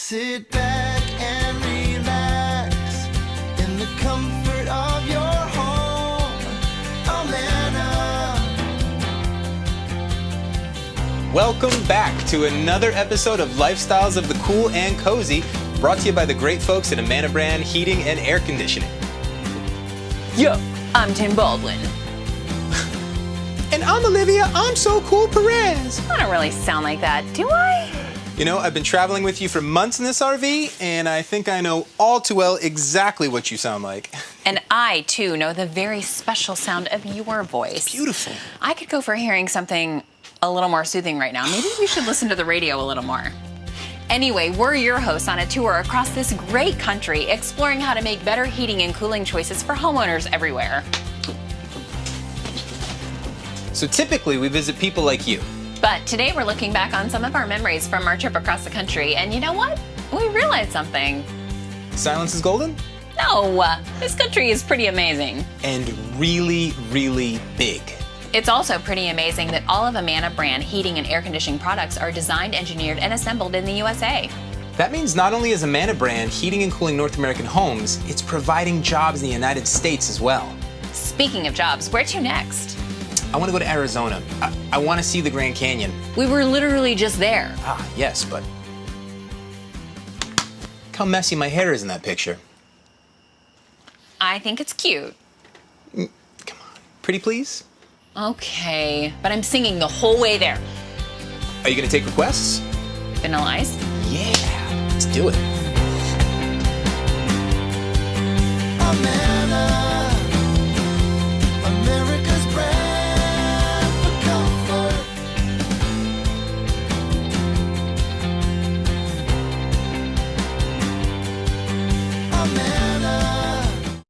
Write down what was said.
Sit back and relax in the comfort of your home. Amana. Welcome back to another episode of Lifestyles of the Cool and Cozy, brought to you by the great folks at Amana Brand Heating and Air Conditioning. Yo, I'm Tim Baldwin. And I'm Olivia, I'm so cool Perez. I don't really sound like that, do I? You know, I've been traveling with you for months in this RV, and I think I know all too well exactly what you sound like. And I, too, know the very special sound of your voice. Beautiful. I could go for hearing something a little more soothing right now. Maybe we should listen to the radio a little more. Anyway, we're your hosts on a tour across this great country, exploring how to make better heating and cooling choices for homeowners everywhere. So typically, we visit people like you. But today we're looking back on some of our memories from our trip across the country, and you know what? We realized something. Silence is golden? No, this country is pretty amazing. And really, really big. It's also pretty amazing that all of Amana brand heating and air conditioning products are designed, engineered, and assembled in the USA. That means not only is Amana Brand heating and cooling North American homes, it's providing jobs in the United States as well. Speaking of jobs, where to next? I want to go to Arizona. I want to see the Grand Canyon. We were literally just there. Ah, yes, but look how messy my hair is in that picture. I think it's cute. Come on. Pretty please? Okay, but I'm singing the whole way there. Are you going to take requests? Vanilla Ice? Yeah, let's do it. Amana, America's brand for comfort. Amana.